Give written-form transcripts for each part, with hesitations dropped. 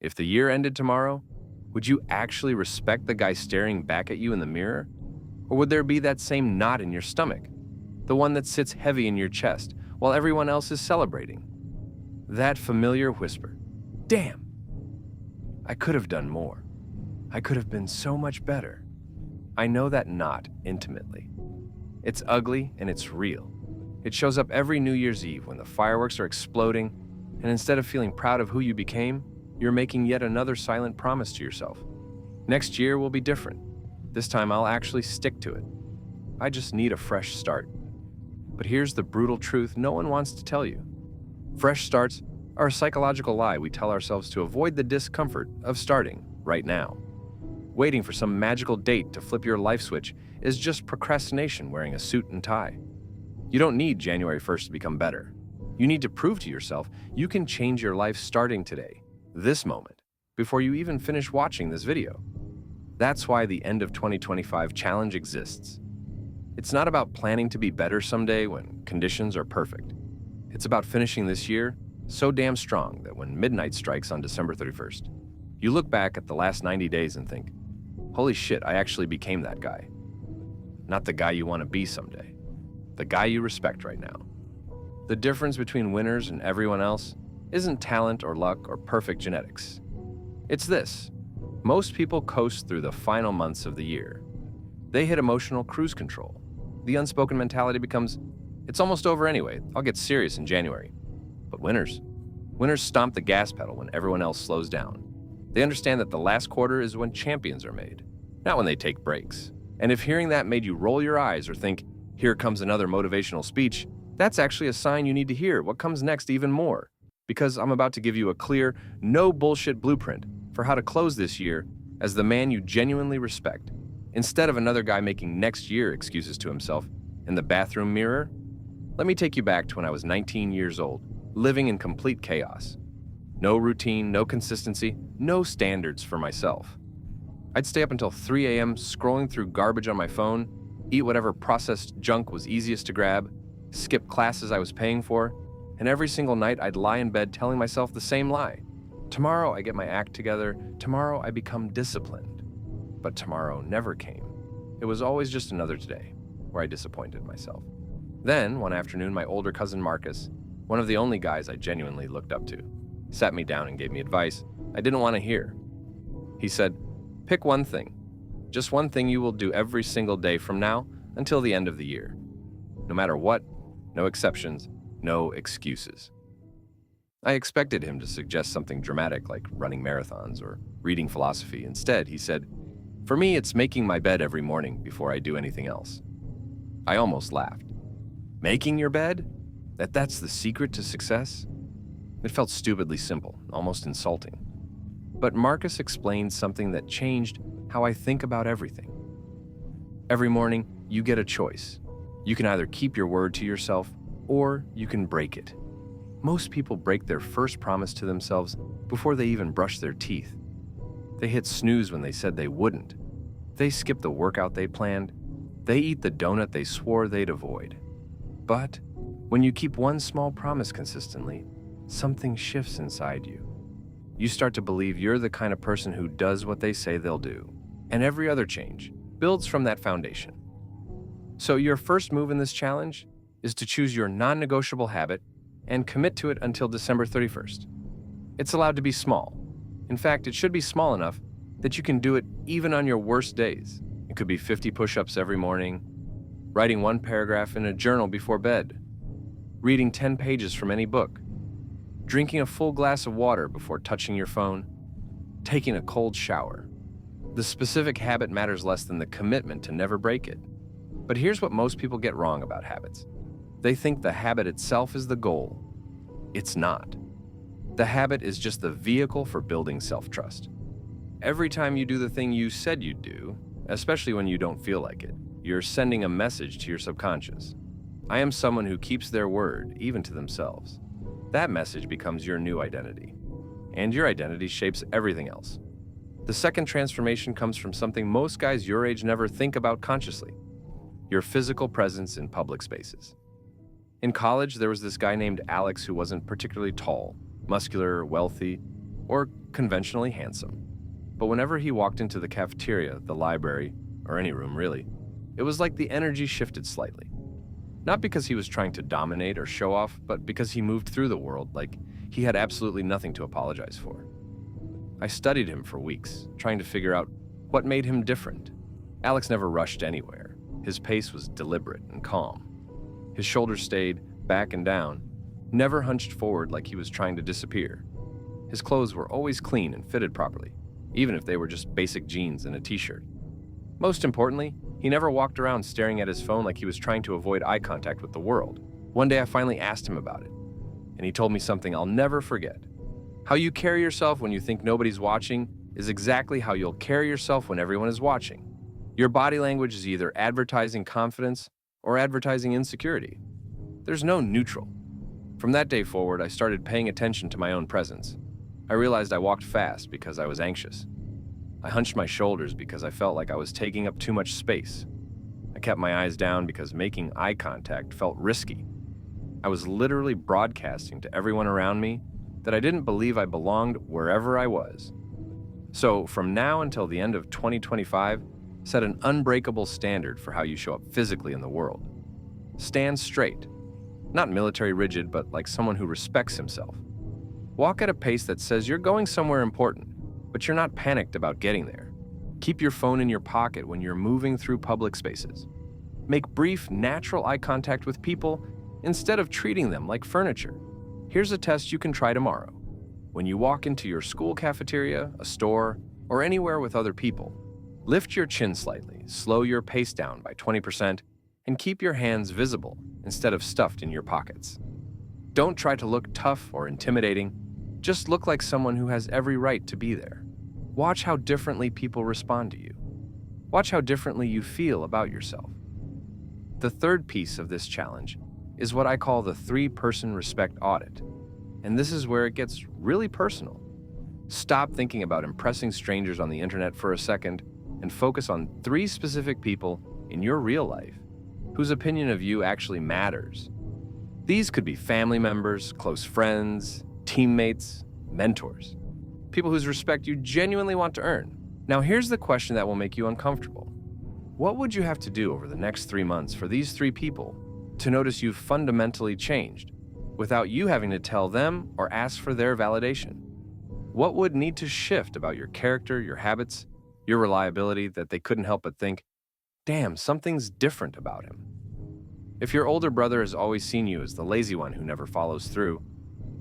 If the year ended tomorrow, would you actually respect the guy staring back at you in the mirror? Or would there be that same knot in your stomach, the one that sits heavy in your chest while everyone else is celebrating? That familiar whisper, damn, I could have done more. I could have been so much better. I know that knot intimately. It's ugly and it's real. It shows up every New Year's Eve when the fireworks are exploding, and instead of feeling proud of who you became, you're making yet another silent promise to yourself. Next year will be different. This time I'll actually stick to it. I just need a fresh start. But here's the brutal truth no one wants to tell you. Fresh starts are a psychological lie we tell ourselves to avoid the discomfort of starting right now. Waiting for some magical date to flip your life switch is just procrastination wearing a suit and tie. You don't need January 1st to become better. You need to prove to yourself you can change your life starting today, this moment, before you even finish watching this video. That's why the End of 2025 challenge exists. It's not about planning to be better someday when conditions are perfect. It's about finishing this year so damn strong that when midnight strikes on December 31st, you look back at the last 90 days and think, holy shit, I actually became that guy. Not the guy you want to be someday. The guy you respect right now. The difference between winners and everyone else isn't talent or luck or perfect genetics. It's this. Most people coast through the final months of the year. They hit emotional cruise control. The unspoken mentality becomes, it's almost over anyway, I'll get serious in January. But winners stomp the gas pedal when everyone else slows down. They understand that the last quarter is when champions are made, not when they take breaks. And if hearing that made you roll your eyes or think, here comes another motivational speech, that's actually a sign you need to hear what comes next even more. Because I'm about to give you a clear, no bullshit blueprint for how to close this year as the man you genuinely respect, instead of another guy making next year excuses to himself in the bathroom mirror. Let me take you back to when I was 19 years old, living in complete chaos. No routine, no consistency, no standards for myself. I'd stay up until 3 a.m. scrolling through garbage on my phone, eat whatever processed junk was easiest to grab, skip classes I was paying for, and every single night I'd lie in bed telling myself the same lie. Tomorrow I get my act together, tomorrow I become disciplined. But tomorrow never came. It was always just another today where I disappointed myself. Then, one afternoon, my older cousin Marcus, one of the only guys I genuinely looked up to, sat me down and gave me advice I didn't want to hear. He said, pick one thing. Just one thing you will do every single day from now until the end of the year. No matter what, no exceptions, no excuses. I expected him to suggest something dramatic like running marathons or reading philosophy. Instead, he said, for me, it's making my bed every morning before I do anything else. I almost laughed. Making your bed? That's the secret to success? It felt stupidly simple, almost insulting. But Marcus explained something that changed how I think about everything. Every morning, you get a choice. You can either keep your word to yourself, or you can break it. Most people break their first promise to themselves before they even brush their teeth. They hit snooze when they said they wouldn't. They skip the workout they planned. They eat the donut they swore they'd avoid. But when you keep one small promise consistently, something shifts inside you. You start to believe you're the kind of person who does what they say they'll do, and every other change builds from that foundation. So your first move in this challenge is to choose your non-negotiable habit and commit to it until December 31st. It's allowed to be small. In fact, it should be small enough that you can do it even on your worst days. It could be 50 push-ups every morning, writing one paragraph in a journal before bed, reading 10 pages from any book, drinking a full glass of water before touching your phone, taking a cold shower. The specific habit matters less than the commitment to never break it. But here's what most people get wrong about habits. They think the habit itself is the goal. It's not. The habit is just the vehicle for building self-trust. Every time you do the thing you said you'd do, especially when you don't feel like it, you're sending a message to your subconscious. I am someone who keeps their word, even to themselves. That message becomes your new identity. And your identity shapes everything else. The second transformation comes from something most guys your age never think about consciously: your physical presence in public spaces. In college, there was this guy named Alex who wasn't particularly tall, muscular, or wealthy, or conventionally handsome. But whenever he walked into the cafeteria, the library, or any room really, it was like the energy shifted slightly. Not because he was trying to dominate or show off, but because he moved through the world like he had absolutely nothing to apologize for. I studied him for weeks, trying to figure out what made him different. Alex never rushed anywhere. His pace was deliberate and calm. His shoulders stayed back and down, never hunched forward like he was trying to disappear. His clothes were always clean and fitted properly, even if they were just basic jeans and a t-shirt. Most importantly, he never walked around staring at his phone like he was trying to avoid eye contact with the world. One day I finally asked him about it, and he told me something I'll never forget. How you carry yourself when you think nobody's watching is exactly how you'll carry yourself when everyone is watching. Your body language is either advertising confidence or advertising insecurity. There's no neutral. From that day forward, I started paying attention to my own presence. I realized I walked fast because I was anxious. I hunched my shoulders because I felt like I was taking up too much space. I kept my eyes down because making eye contact felt risky. I was literally broadcasting to everyone around me that I didn't believe I belonged wherever I was. So, from now until the end of 2025, set an unbreakable standard for how you show up physically in the world. Stand straight. Not military rigid, but like someone who respects himself. Walk at a pace that says you're going somewhere important, but you're not panicked about getting there. Keep your phone in your pocket when you're moving through public spaces. Make brief, natural eye contact with people instead of treating them like furniture. Here's a test you can try tomorrow. When you walk into your school cafeteria, a store, or anywhere with other people, lift your chin slightly, slow your pace down by 20%, and keep your hands visible instead of stuffed in your pockets. Don't try to look tough or intimidating. Just look like someone who has every right to be there. Watch how differently people respond to you. Watch how differently you feel about yourself. The third piece of this challenge is what I call the 3-person respect audit. And this is where it gets really personal. Stop thinking about impressing strangers on the internet for a second and focus on 3 specific people in your real life whose opinion of you actually matters. These could be family members, close friends, teammates, mentors, people whose respect you genuinely want to earn. Now here's the question that will make you uncomfortable. What would you have to do over the next 3 months for these 3 people to notice you've fundamentally changed without you having to tell them or ask for their validation? What would need to shift about your character, your habits, your reliability that they couldn't help but think, damn, something's different about him? If your older brother has always seen you as the lazy one who never follows through,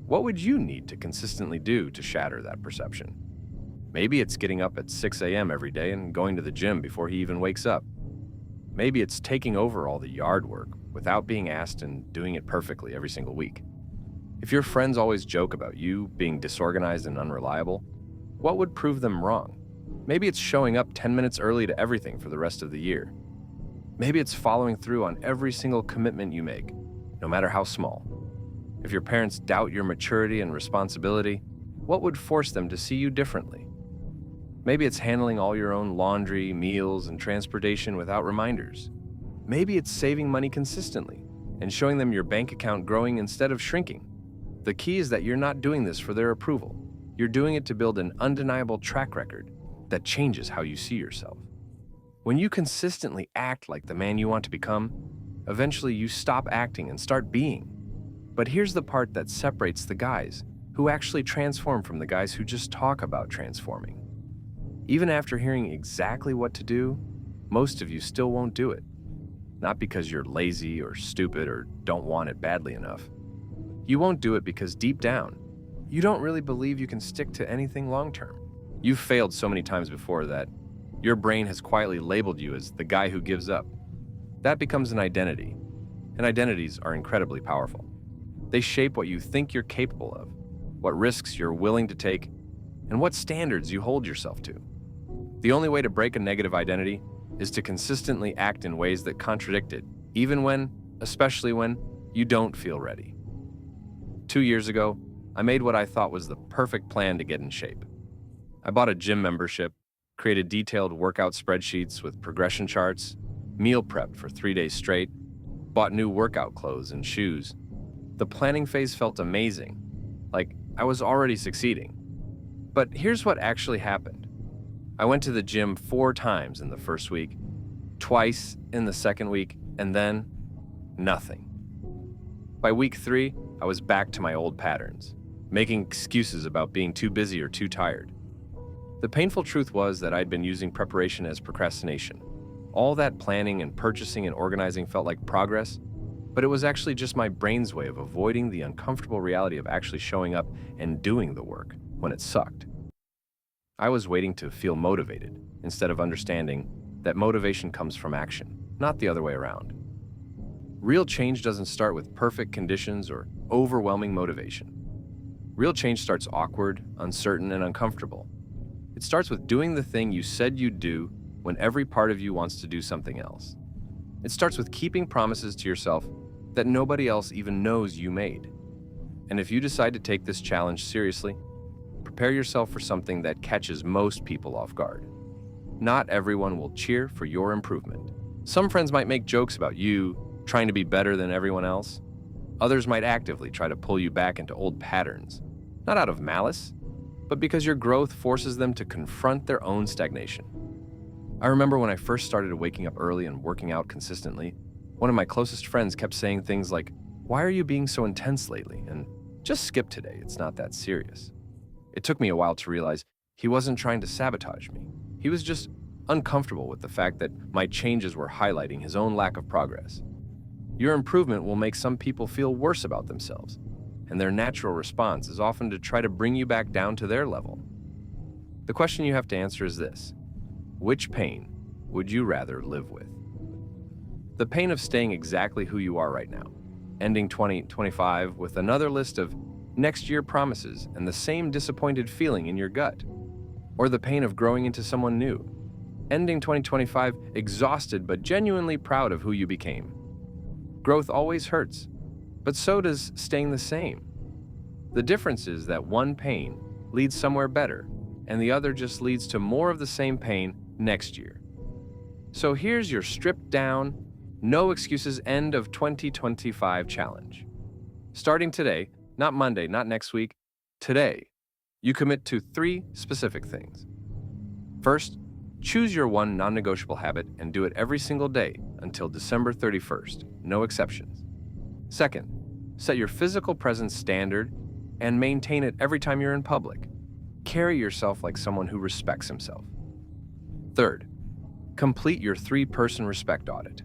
what would you need to consistently do to shatter that perception? Maybe it's getting up at 6 a.m. every day and going to the gym before he even wakes up. Maybe it's taking over all the yard work without being asked and doing it perfectly every single week. If your friends always joke about you being disorganized and unreliable, what would prove them wrong? Maybe it's showing up 10 minutes early to everything for the rest of the year. Maybe it's following through on every single commitment you make, no matter how small. If your parents doubt your maturity and responsibility, what would force them to see you differently? Maybe it's handling all your own laundry, meals, and transportation without reminders. Maybe it's saving money consistently and showing them your bank account growing instead of shrinking. The key is that you're not doing this for their approval. You're doing it to build an undeniable track record that changes how you see yourself. When you consistently act like the man you want to become, eventually you stop acting and start being. But here's the part that separates the guys who actually transform from the guys who just talk about transforming. Even after hearing exactly what to do, most of you still won't do it. Not because you're lazy or stupid or don't want it badly enough. You won't do it because deep down, you don't really believe you can stick to anything long-term. You've failed so many times before that your brain has quietly labeled you as the guy who gives up. That becomes an identity, and identities are incredibly powerful. They shape what you think you're capable of, what risks you're willing to take, and what standards you hold yourself to. The only way to break a negative identity is to consistently act in ways that contradict it, even when, especially when, you don't feel ready. 2 years ago, I made what I thought was the perfect plan to get in shape. I bought a gym membership, created detailed workout spreadsheets with progression charts, meal prepped for 3 days straight, bought new workout clothes and shoes. The planning phase felt amazing, like I was already succeeding. But here's what actually happened. I went to the gym 4 times in the first week, twice in the second week, and then nothing. By week 3, I was back to my old patterns, making excuses about being too busy or too tired. The painful truth was that I'd been using preparation as procrastination. All that planning and purchasing and organizing felt like progress, but it was actually just my brain's way of avoiding the uncomfortable reality of actually showing up and doing the work when it sucked. I was waiting to feel motivated instead of understanding that motivation comes from action, not the other way around. Real change doesn't start with perfect conditions or overwhelming motivation. Real change starts awkward, uncertain, and uncomfortable. It starts with doing the thing you said you'd do when every part of you wants to do something else. It starts with keeping promises to yourself that nobody else even knows you made. And if you decide to take this challenge seriously, prepare yourself for something that catches most people off guard. Not everyone will cheer for your improvement. Some friends might make jokes about you trying to be better than everyone else. Others might actively try to pull you back into old patterns, not out of malice, but because your growth forces them to confront their own stagnation. I remember when I first started waking up early and working out consistently, one of my closest friends kept saying things like, "Why are you being so intense lately?" And "Just skip today, it's not that serious." It took me a while to realize he wasn't trying to sabotage me. He was just uncomfortable with the fact that my changes were highlighting his own lack of progress. Your improvement will make some people feel worse about themselves, and their natural response is often to try to bring you back down to their level. The question you have to answer is this: which pain would you rather live with? The pain of staying exactly who you are right now, ending 2025 with another list of next year promises and the same disappointed feeling in your gut, or the pain of growing into someone new, ending 2025 exhausted but genuinely proud of who you became. Growth always hurts, but so does staying the same. The difference is that one pain leads somewhere better, and the other just leads to more of the same pain next year. So here's your stripped down, no excuses end of 2025 challenge. Starting today, not Monday, not next week, today, you commit to 3 specific things. First, choose your one non-negotiable habit and do it every single day until December 31st, no exceptions. Second, set your physical presence standard and maintain it every time you're in public. Carry yourself like someone who respects himself. Third, complete your 3-person respect audit.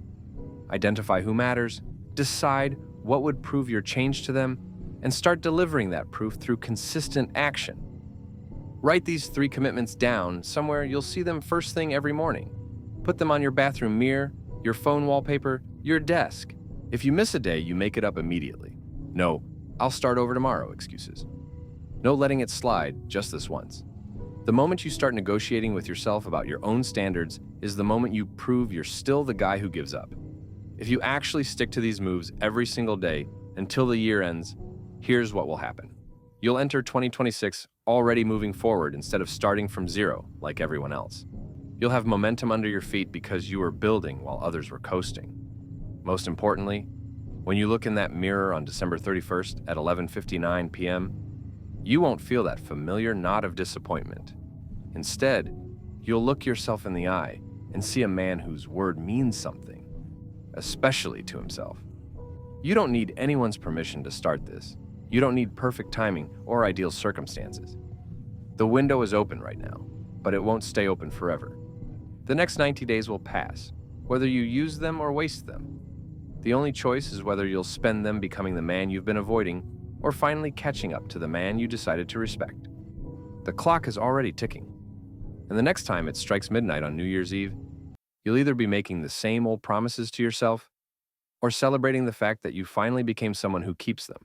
Identify who matters, decide what would prove your change to them, and start delivering that proof through consistent action. Write these 3 commitments down somewhere you'll see them first thing every morning. Put them on your bathroom mirror, your phone wallpaper, your desk. If you miss a day, you make it up immediately. No, "I'll start over tomorrow" excuses. No letting it slide just this once. The moment you start negotiating with yourself about your own standards is the moment you prove you're still the guy who gives up. If you actually stick to these moves every single day until the year ends, here's what will happen. You'll enter 2026 already moving forward instead of starting from zero like everyone else. You'll have momentum under your feet because you were building while others were coasting. Most importantly, when you look in that mirror on December 31st at 11:59 p.m., you won't feel that familiar knot of disappointment. Instead, you'll look yourself in the eye and see a man whose word means something, especially to himself. You don't need anyone's permission to start this. You don't need perfect timing or ideal circumstances. The window is open right now, but it won't stay open forever. The next 90 days will pass, whether you use them or waste them. The only choice is whether you'll spend them becoming the man you've been avoiding or finally catching up to the man you decided to respect. The clock is already ticking, and the next time it strikes midnight on New Year's Eve, you'll either be making the same old promises to yourself or celebrating the fact that you finally became someone who keeps them.